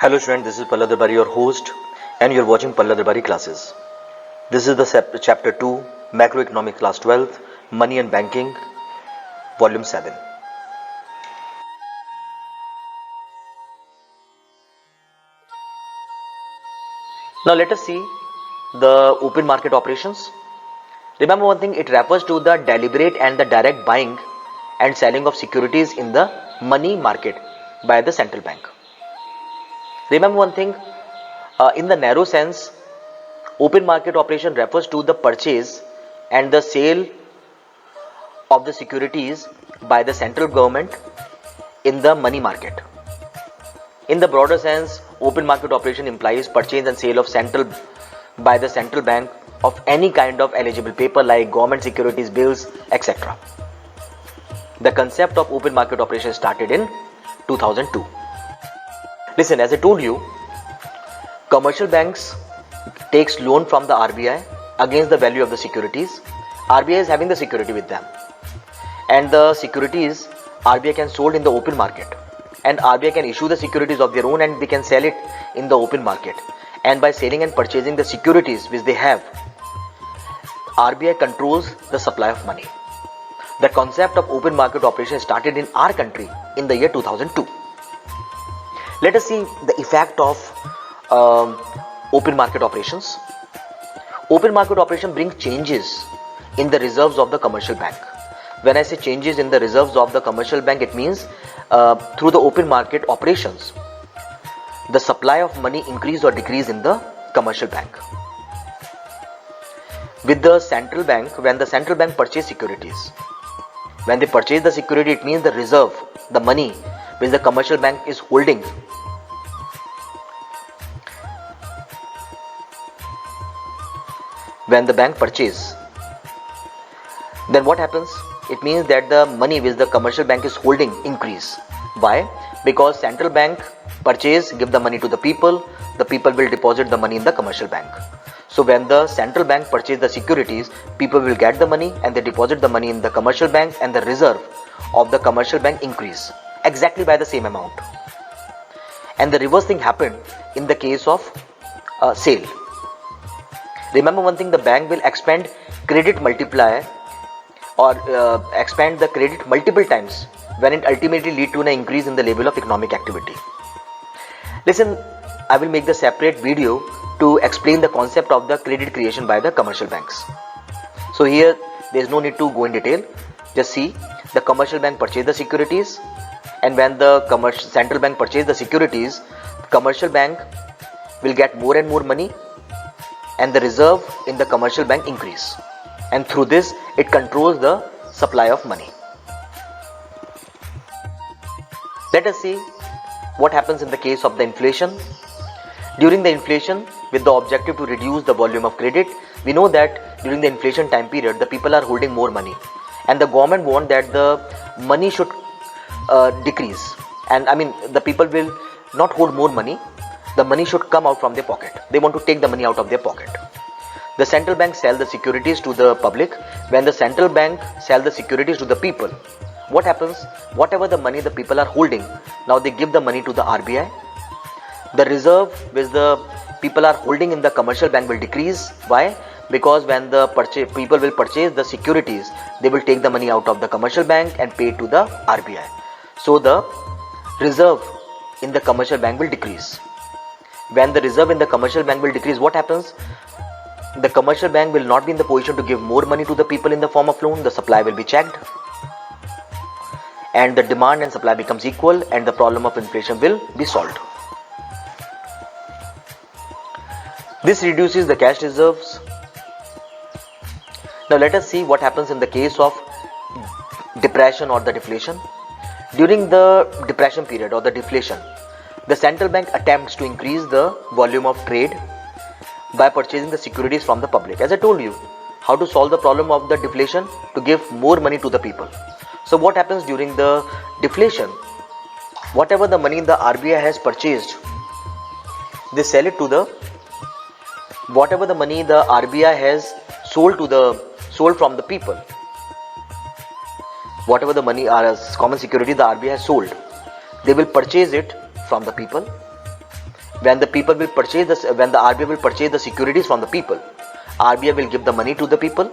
Hello student, this is Palla Darbari, your host, and you're watching Palla Darbari classes. This is the chapter 2, Macroeconomic class 12, Money and Banking, volume 7. Now let us see the open market operations. Remember one thing, it refers to the deliberate and the direct buying and selling of securities in the money market by the central bank. Remember one thing, in the narrow sense, open market operation refers to the purchase and the sale of the securities by the central government in the money market. In the broader sense, open market operation implies purchase and sale of by the central bank of any kind of eligible paper like government securities, bills, etc. The concept of open market operation started in 2002. Listen, as I told you, commercial banks takes loan from the RBI against the value of the securities. RBI is having the security with them, and the securities RBI can sold in the open market, and RBI can issue the securities of their own and they can sell it in the open market. And by selling and purchasing the securities which they have, RBI controls the supply of money. The concept of open market operation started in our country in the year 2002. Let us see the effect of open market operations. Open market operation brings changes in the reserves of the commercial bank. When I say changes in the reserves of the commercial bank, it means through the open market operations, the supply of money increase or decrease in the commercial bank. With the central bank, when the central bank purchase securities, when they purchase the security, it means the reserve, the money which the commercial bank is holding, when the bank purchase, then what happens? It means that the money which the commercial bank is holding increase. Why? Because central bank purchase, give the money to the people will deposit the money in the commercial bank. So when the central bank purchase the securities, people will get the money and they deposit the money in the commercial bank, and the reserve of the commercial bank increase exactly by the same amount. And the reverse thing happened in the case of sale. Remember one thing, the bank will expand credit multiplier or expand the credit multiple times when it ultimately lead to an increase in the level of economic activity. Listen, I will make the separate video to explain the concept of the credit creation by the commercial banks. So here there is no need to go in detail. Just see, the commercial bank purchase the securities, and when the central bank purchase the securities, commercial bank will get more and more money, and the reserve in the commercial bank increase, and through this it controls the supply of money. Let us see what happens in the case of the inflation. During the inflation, with the objective to reduce the volume of credit, we know that during the inflation time period, the people are holding more money, and the government want that the money should decrease, and the people will not hold more money. The money should come out from their pocket. They want to take the money out of their pocket. The central bank sell the securities to the public. When the central bank sell the securities to the people, what happens? Whatever the money the people are holding, now they give the money to the RBI. The reserve which the people are holding in the commercial bank will decrease. Why? Because when the people will purchase the securities, they will take the money out of the commercial bank and pay to the RBI. So the reserve in the commercial bank will decrease. When the reserve in the commercial bank will decrease, what happens? The commercial bank will not be in the position to give more money to the people in the form of loan. The supply will be checked, and the demand and supply becomes equal, and the problem of inflation will be solved. This reduces the cash reserves. Now let us see what happens in the case of depression or the deflation. During the depression period or the deflation, the central bank attempts to increase the volume of trade by purchasing the securities from the public. As I told you, how to solve the problem of the deflation? To give more money to the people. So what happens during the deflation? Whatever the money the RBI has purchased, they sell it to the, whatever the money the RBI has sold from the people, whatever the money or common security the RBI has sold, they will purchase it from the people, When the people will purchase this, when the RBI will purchase the securities from the people, RBI will give the money to the people.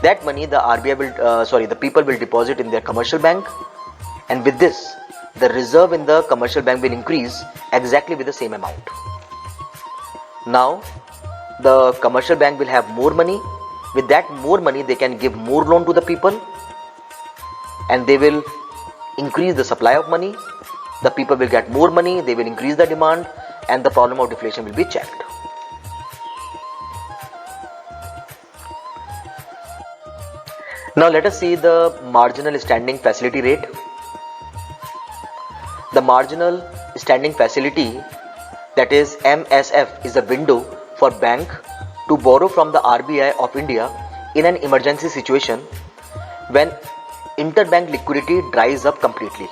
That money the RBI will, the people will deposit in their commercial bank, and with this, the reserve in the commercial bank will increase exactly with the same amount. Now, the commercial bank will have more money. With that more money, they can give more loan to the people, and they will increase the supply of money. The people will get more money, they will increase the demand, and the problem of deflation will be checked. Now let us see the marginal standing facility rate. The marginal standing facility, that is MSF, is a window for bank to borrow from the RBI of India in an emergency situation when interbank liquidity dries up completely.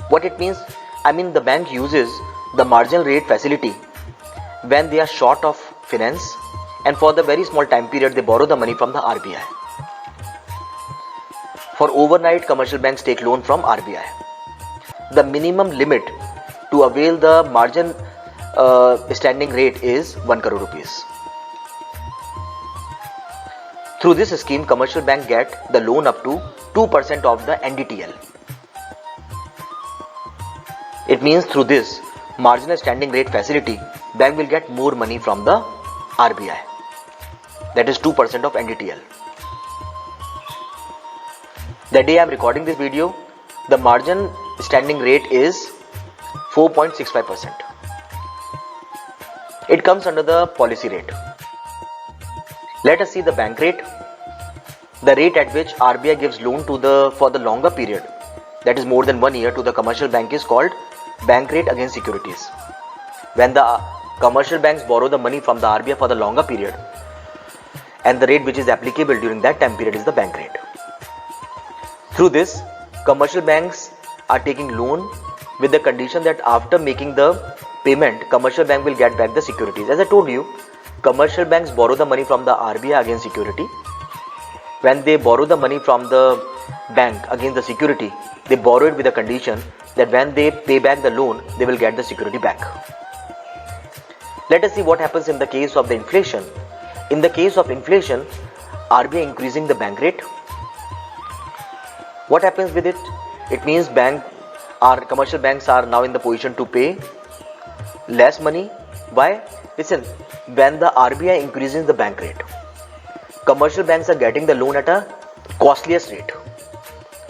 What it means? The bank uses the marginal rate facility when they are short of finance, and for the very small time period they borrow the money from the RBI. For overnight, commercial banks take loan from RBI. The minimum limit to avail the margin standing rate is 1 crore rupees. Through this scheme, commercial bank get the loan up to 2% of the NDTL. It means through this marginal standing rate facility, bank will get more money from the RBI. That is 2% of NDTL. The day I am recording this video, the margin standing rate is 4.65%. It comes under the policy rate. Let us see the bank rate. The rate at which RBI gives loan for the longer period, that is more than 1 year, to the commercial bank is called bank rate against securities. When the commercial banks borrow the money from the RBI for the longer period, and the rate which is applicable during that time period is the bank rate. Through this, commercial banks are taking loan with the condition that after making the payment, commercial bank will get back the securities. As I told you, commercial banks borrow the money from the RBI against security. When they borrow the money from the bank against the security, they borrow it with the condition that when they pay back the loan, they will get the security back. Let us see what happens in the case of the inflation. In the case of inflation, RBI increasing the bank rate. What happens with it? It means commercial banks are now in the position to pay less money. Why? Listen, when the RBI increases the bank rate, commercial banks are getting the loan at a costliest rate.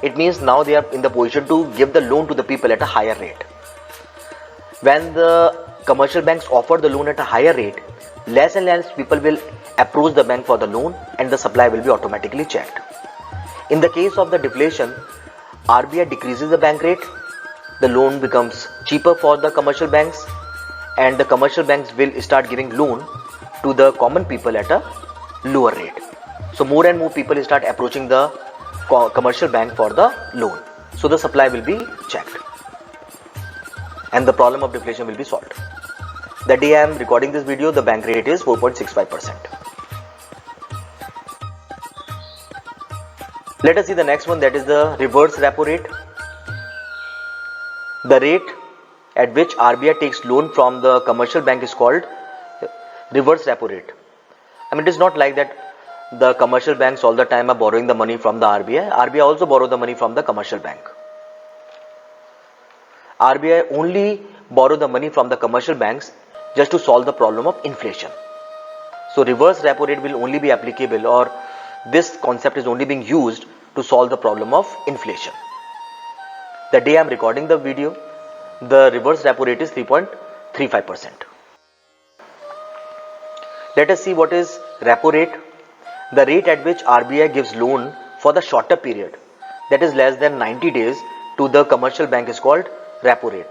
It means now they are in the position to give the loan to the people at a higher rate. When the commercial banks offer the loan at a higher rate, less and less people will approach the bank for the loan, and the supply will be automatically checked. In the case of the deflation, RBI decreases the bank rate, the loan becomes cheaper for the commercial banks, and the commercial banks will start giving loan to the common people at a lower rate. So more and more people start approaching the commercial bank for the loan. So the supply will be checked, and the problem of deflation will be solved. The day I am recording this video, the bank rate is 4.65%. Let us see the next one, that is the reverse repo rate. The rate at which RBI takes loan from the commercial bank is called reverse repo rate. It is not like that the commercial banks all the time are borrowing the money from the RBI. RBI also borrow the money from the commercial bank. RBI only borrow the money from the commercial banks just to solve the problem of inflation. So reverse repo rate will only be applicable, or this concept is only being used to solve the problem of inflation. The day I am recording the video, the reverse repo rate is 3.35%. Let us see what is repo rate. The rate at which RBI gives loan for the shorter period, that is less than 90 days, to the commercial bank is called repo rate.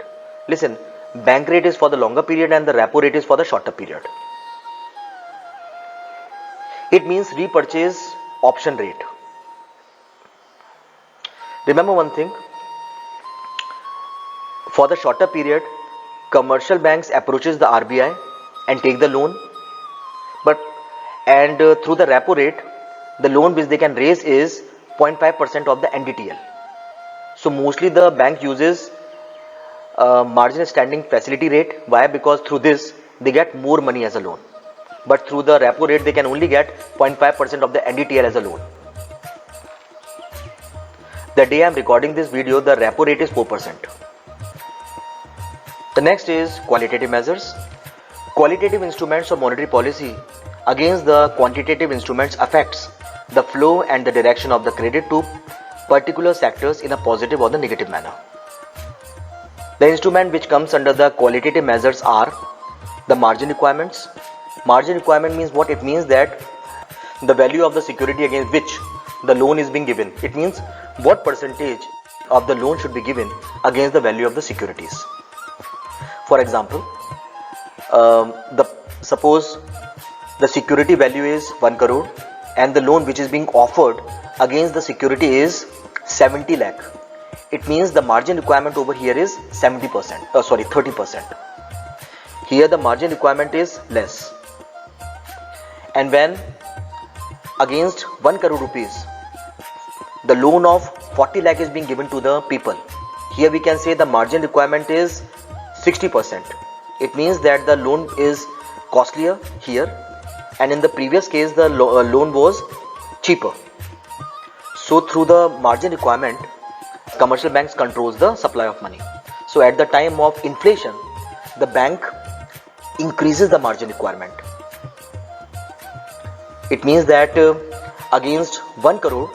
Listen, bank rate is for the longer period and the repo rate is for the shorter period. It means repurchase option rate. Remember one thing, for the shorter period, commercial banks approaches the RBI and take the loan, through the repo rate, the loan which they can raise is 0.5% of the NDTL. So mostly the bank uses margin standing facility rate. Why? Because through this they get more money as a loan, but through the repo rate they can only get 0.5% of the NDTL as a loan. The day I am recording this video, the repo rate is 4%. The next is qualitative measures. Qualitative instruments of monetary policy against the quantitative instruments affects the flow and the direction of the credit to particular sectors in a positive or the negative manner. The instrument which comes under the qualitative measures are the margin requirements. Margin requirement means what? It means that the value of the security against which the loan is being given. It means what percentage of the loan should be given against the value of the securities. For example, suppose the security value is 1 crore and the loan which is being offered against the security is 70 lakh. It means the margin requirement over here is 30%. Here the margin requirement is less. And when against 1 crore rupees the loan of 40 lakh is being given to the people, here we can say the margin requirement is 60%. It means that the loan is costlier here, and in the previous case the loan was cheaper. So through the margin requirement, commercial banks controls the supply of money. So at the time of inflation, the bank increases the margin requirement. It means that against 1 crore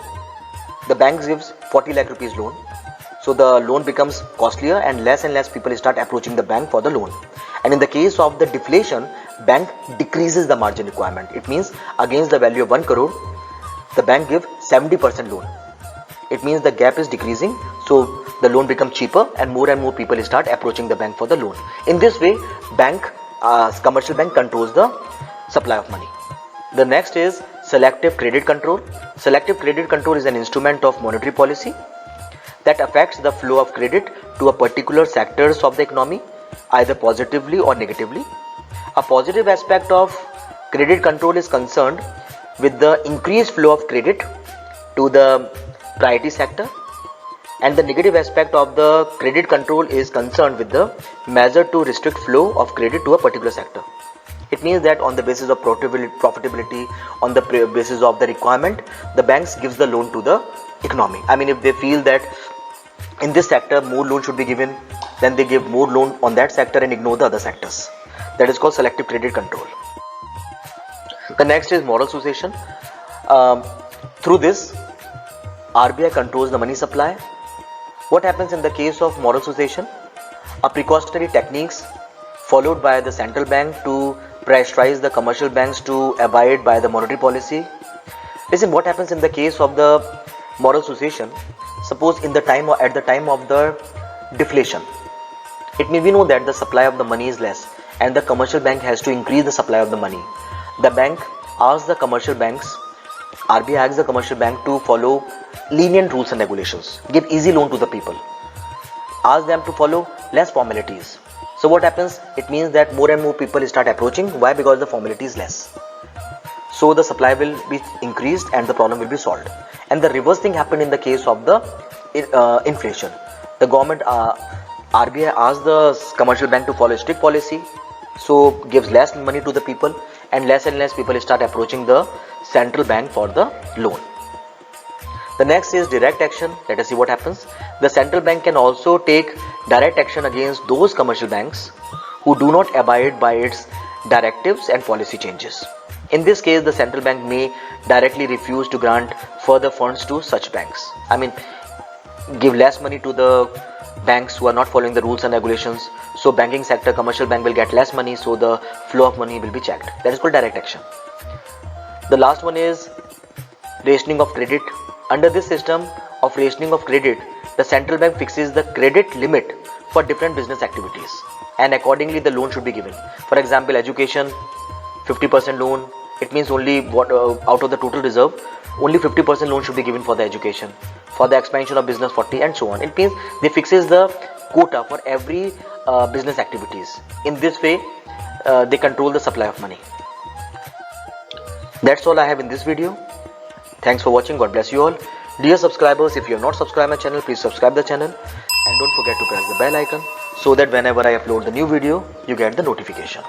the bank gives 40 lakh rupees loan. So the loan becomes costlier and less people start approaching the bank for the loan. And in the case of the deflation, bank decreases the margin requirement. It means against the value of 1 crore, the bank gives 70% loan. It means the gap is decreasing, so the loan becomes cheaper and more people start approaching the bank for the loan. In this way, commercial bank controls the supply of money. The next is selective credit control. Selective credit control is an instrument of monetary policy that affects the flow of credit to a particular sectors of the economy, either positively or negatively. A positive aspect of credit control is concerned with the increased flow of credit to the priority sector, and the negative aspect of the credit control is concerned with the measure to restrict flow of credit to a particular sector. It means that on the basis of profitability, on the basis of the requirement, the banks gives the loan to the economy. I mean, if they feel that in this sector more loan should be given, then they give more loan on that sector and ignore the other sectors. That is called selective credit control. The next is moral suasion. Through this, RBI controls the money supply. What happens in the case of moral suasion? A precautionary techniques followed by the central bank to pressurize the commercial banks to abide by the monetary policy. Listen, what happens in the case of the moral suasion? Suppose at the time of the deflation, it may be known that the supply of the money is less and the commercial bank has to increase the supply of the money. The bank asks the commercial banks, RBI asks the commercial bank to follow lenient rules and regulations, give easy loan to the people, ask them to follow less formalities. So what happens? It means that more and more people start approaching. Why? Because the formality is less. So the supply will be increased and the problem will be solved. And the reverse thing happened in the case of the inflation. The government, RBI asks the commercial bank to follow a strict policy, so gives less money to the people, and less people start approaching the central bank for the loan. The next is direct action. Let us see what happens. The central bank can also take direct action against those commercial banks who do not abide by its directives and policy changes. In this case, the central bank may directly refuse to grant further funds to such banks. I mean, give less money to the banks who are not following the rules and regulations. So banking sector, commercial bank will get less money, so the flow of money will be checked. That is called direct action. The last one is rationing of credit. Under this system of rationing of credit, the central bank fixes the credit limit for different business activities, and accordingly the loan should be given. For example, education, 50% loan. It means only out of the total reserve, only 50% loan should be given for the education. For the expansion of business, 40, and so on. It means they fixes the quota for every business activities. In this way, they control the supply of money. That's all I have in this video. Thanks for watching. God bless you all. Dear subscribers, if you have not subscribed my channel, please subscribe the channel and don't forget to press the bell icon so that whenever I upload the new video, you get the notification.